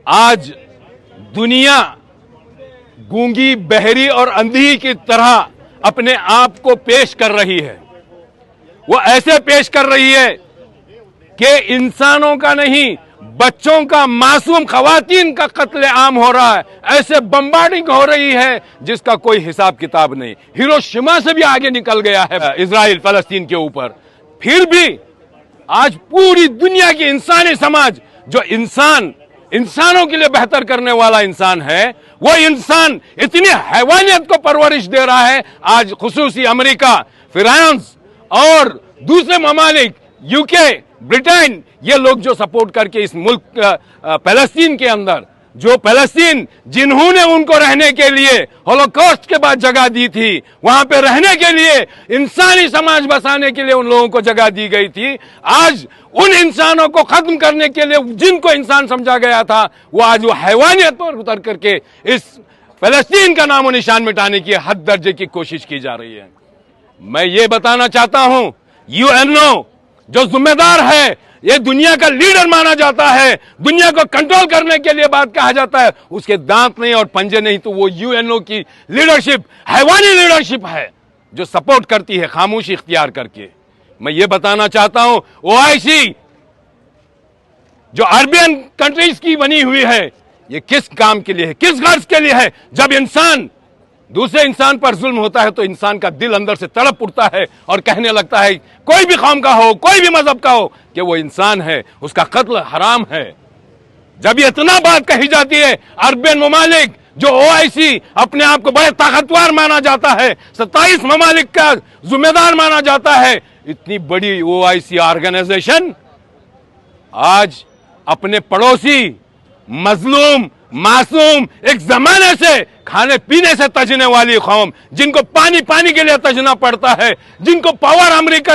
आज दुनिया गूंगी, बहरी और अंधी की तरह अपने आप को पेश कर रही है। वो ऐसे पेश कर रही है कि इंसानों का नहीं, बच्चों का, मासूम खवातीन का कत्ले आम हो रहा है। ऐसे बम्बार्डिंग हो रही है जिसका कोई हिसाब किताब नहीं। हिरोशिमा से भी आगे निकल गया है इजराइल फलस्तीन के ऊपर। फिर भी आज पूरी दुनिया की इंसानी समाज, जो इंसानों के लिए बेहतर करने वाला इंसान है, वो इंसान इतनी हैवानियत को परवरिश दे रहा है। आज खुसूसी अमेरिका, फ्रांस और दूसरे ममालिक, यूके, ब्रिटेन, ये लोग जो सपोर्ट करके इस मुल्क पैलेस्टीन के अंदर, जो पैलेस्टीन जिन्होंने उनको रहने के लिए होलोकॉस्ट के बाद जगह दी थी, वहां पे रहने के लिए, इंसानी समाज बसाने के लिए उन लोगों को जगह दी गई थी, आज उन इंसानों को खत्म करने के लिए जिनको इंसान समझा गया था, वो आज वो हैवानियत पर उतर करके इस पैलेस्टीन का नामो निशान मिटाने की हद दर्जे की कोशिश की जा रही है। मैं ये बताना चाहता हूं, यूएनओ जो जिम्मेदार है, ये दुनिया का लीडर माना जाता है, दुनिया को कंट्रोल करने के लिए बात कहा जाता है, उसके दांत नहीं और पंजे नहीं, तो वो यूएनओ की लीडरशिप हैवानी लीडरशिप है जो सपोर्ट करती है खामोशी इख्तियार करके। मैं ये बताना चाहता हूं, ओआईसी जो अरबियन कंट्रीज की बनी हुई है, ये किस काम के लिए है, किस गर्ज के लिए है? जब इंसान दूसरे इंसान पर जुल्म होता है तो इंसान का दिल अंदर से तड़प उठता है और कहने लगता है, कोई भी कौम का हो, कोई भी मजहब का हो, कि वो इंसान है, उसका कत्ल हराम है। जब ये इतना बात कही जाती है, अरबियन ममालिक जो ओआईसी अपने आप को बड़े ताकतवर माना जाता है, 27 ममालिक का जिम्मेदार माना जाता है, इतनी बड़ी ओआईसी ऑर्गेनाइजेशन आज अपने पड़ोसी, मजलूम, मासूम, एक जमाने से खाने पीने से तजने वाली कौम, जिनको पानी पानी के लिए तजना पड़ता है, जिनको पावर अमेरिका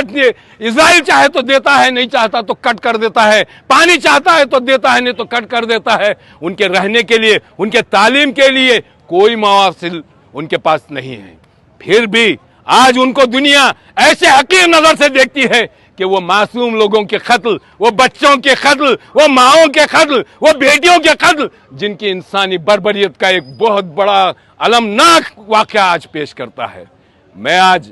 इजराइल चाहे तो देता है, नहीं चाहता तो कट कर देता है, पानी चाहता है तो देता है, नहीं तो कट कर देता है, उनके रहने के लिए, उनके तालीम के लिए कोई मवासिल उनके पास नहीं है। फिर भी आज उनको दुनिया ऐसे हकीर नजर से देखती है कि वो मासूम लोगों के कत्ल, वो बच्चों के कत्ल, वो माओं के कत्ल, वो बेटियों के कत्ल, जिनकी इंसानी बर्बरियत का एक बहुत बड़ा अलमनाक वाकया आज पेश करता है। मैं आज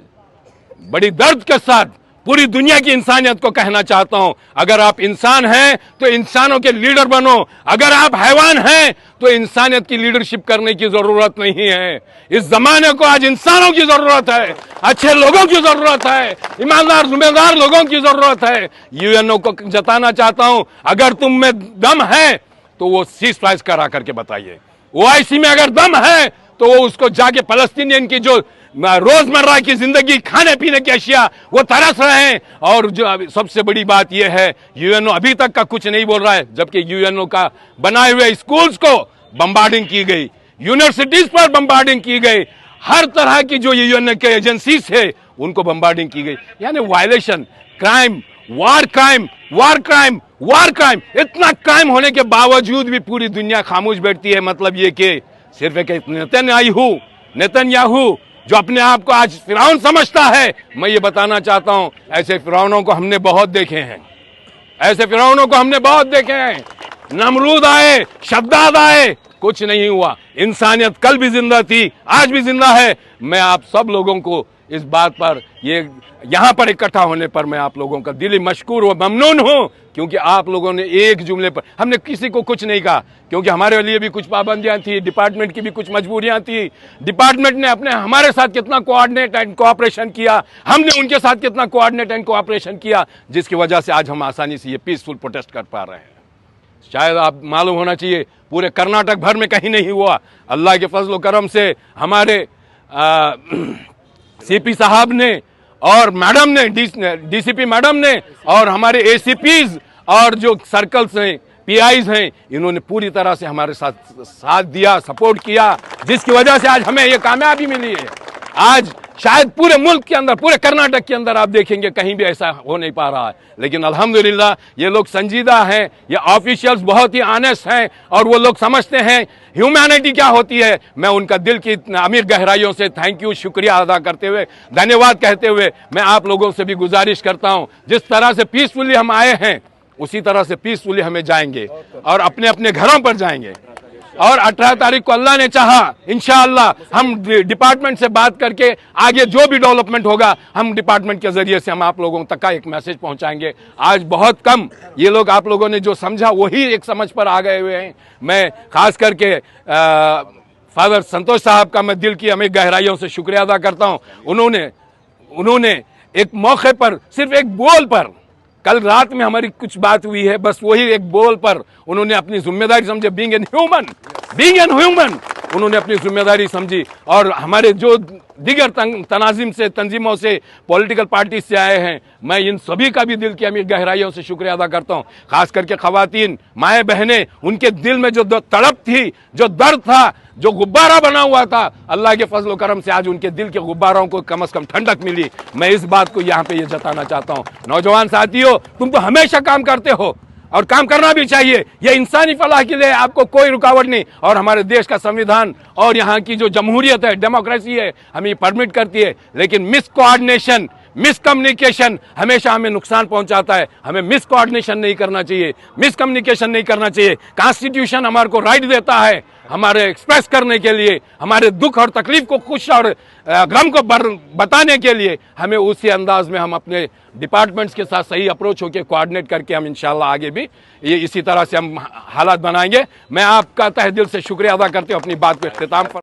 बड़ी दर्द के साथ पूरी दुनिया की इंसानियत को कहना चाहता हूं, अगर आप इंसान हैं तो इंसानों के लीडर बनो, अगर आप हैवान हैं तो इंसानियत की लीडरशिप करने की जरूरत नहीं है। इस जमाने को आज इंसानों की जरूरत है, अच्छे लोगों की जरूरत है, ईमानदार जिम्मेदार लोगों की जरूरत है। यूएनओ को जताना चाहता हूं, अगर तुम में दम है तो वो सीज फायर करा करके बताइए। ओआईसी में अगर दम है तो वो उसको जाके फलस्तीनियन की जो रोजमर्रा की जिंदगी, खाने पीने की अशिया, वो तरस रहे हैं। और जो सबसे बड़ी बात यह है, यूएनओ अभी तक का कुछ नहीं बोल रहा है, जबकि यूएनओ का बनाए हुए स्कूल्स को बम्बार्डिंग की गई, यूनिवर्सिटीज पर बम्बार्डिंग की गई, हर तरह की जो यूएनओ के एजेंसीज है उनको बम्बार्डिंग की गई। यानी वायलेशन, क्राइम, वार क्राइम, वार क्राइम, वार क्राइम, इतना क्राइम होने के बावजूद भी पूरी दुनिया खामोश बैठती है। मतलब ये कि सिर्फ एक नेतन्याहू जो अपने आप को आज फिरौन समझता है। मैं ये बताना चाहता हूं, ऐसे फिरौनों को हमने बहुत देखे हैं, ऐसे फिरौनों को हमने बहुत देखे हैं। नमरूद आए, शद्दाद आए, कुछ नहीं हुआ। इंसानियत कल भी जिंदा थी, आज भी जिंदा है। मैं आप सब लोगों को इस बात पर, ये यहां पर इकट्ठा होने पर मैं आप लोगों का दिली मशकूर व ममनून हूं, क्योंकि आप लोगों ने एक जुमले पर, हमने किसी को कुछ नहीं कहा, क्योंकि हमारे लिए भी कुछ पाबंदियां थी, डिपार्टमेंट की भी कुछ मजबूरियां थी। डिपार्टमेंट ने अपने हमारे साथ कितना कोऑर्डिनेट एंड कोऑपरेशन किया, हमने उनके साथ कितना कोऑर्डिनेट एंड कोऑपरेशन किया, जिसकी वजह से आज हम आसानी से ये पीसफुल प्रोटेस्ट कर पा रहे हैं। शायद आप मालूम होना चाहिए, पूरे कर्नाटक भर में कहीं नहीं हुआ। अल्लाह के फजल करम से हमारे सीपी साहब ने और मैडम ने, डीसीपी मैडम ने, और हमारे एसीपीज और जो सर्कल्स हैं, पीआईज हैं, इन्होंने पूरी तरह से हमारे साथ दिया, सपोर्ट किया, जिसकी वजह से आज हमें ये कामयाबी मिली है। आज शायद पूरे मुल्क के अंदर, पूरे कर्नाटक के अंदर आप देखेंगे कहीं भी ऐसा हो नहीं पा रहा है, लेकिन अल्हम्दुलिल्लाह ये लोग संजीदा हैं, ये ऑफिशियल्स बहुत ही ऑनेस्ट हैं और वो लोग समझते हैं ह्यूमैनिटी क्या होती है। मैं उनका दिल की अमीर गहराइयों से थैंक यू, शुक्रिया अदा करते हुए, धन्यवाद कहते हुए मैं आप लोगों से भी गुजारिश करता हूं, जिस तरह से पीसफुली हम आए हैं, उसी तरह से पीसफुली हमें जाएंगे और अपने अपने घरों पर जाएंगे। और 18 तारीख को अल्लाह ने चाहा इंशाअल्लाह हम डिपार्टमेंट से बात करके आगे जो भी डेवलपमेंट होगा हम डिपार्टमेंट के जरिए से हम आप लोगों तक का एक मैसेज पहुंचाएंगे। आज बहुत कम ये लोग आप लोगों ने जो समझा वही एक समझ पर आ गए हुए हैं। मैं खास करके फादर संतोष साहब का मैं दिल की हमें गहराइयों से शुक्रिया अदा करता हूं। उन्होंने एक मौके पर सिर्फ एक बोल पर, कल रात में हमारी कुछ बात हुई है, बस वही एक बोल पर उन्होंने अपनी जिम्मेदारी समझे, बीइंग एन ह्यूमन उन्होंने अपनी जिम्मेदारी समझी। और हमारे जो दिगर तंजीमों से पॉलिटिकल पार्टी से आए हैं, मैं इन सभी का भी दिल की अमीर गहराइयों से शुक्रिया अदा करता हूं। खास करके खवातीन, माएँ बहनें, उनके दिल में जो तड़प थी, जो दर्द था, जो गुब्बारा बना हुआ था, अल्लाह के फजल करम से आज उनके दिल के गुब्बारों को कम से कम ठंडक मिली। मैं इस बात को यहाँ पे ये जताना चाहता हूँ। नौजवान साथियों, तुम तो हमेशा काम करते हो और काम करना भी चाहिए, ये इंसानी फलाह के लिए आपको कोई रुकावट नहीं। और हमारे देश का संविधान और यहाँ की जो जमहूरियत है, डेमोक्रेसी है, हमें परमिट करती है। लेकिन मिस कोऑर्डिनेशन, मिस कम्युनिकेशन हमेशा हमें नुकसान पहुंचाता है। हमें मिस कोऑर्डिनेशन नहीं करना चाहिए, मिस कम्युनिकेशन नहीं करना चाहिए। कॉन्स्टिट्यूशन हमारे को राइट देता है हमारे एक्सप्रेस करने के लिए, हमारे दुख और तकलीफ को, खुश और गम को बताने के लिए। हमें उसी अंदाज में हम अपने डिपार्टमेंट्स के साथ सही अप्रोच होकर कोऑर्डिनेट करके हम इंशाल्लाह आगे भी ये इसी तरह से हम हालात बनाएंगे। मैं आपका तहे दिल से शुक्रिया अदा करते हुए अपनी बात पे इख्तिताम पर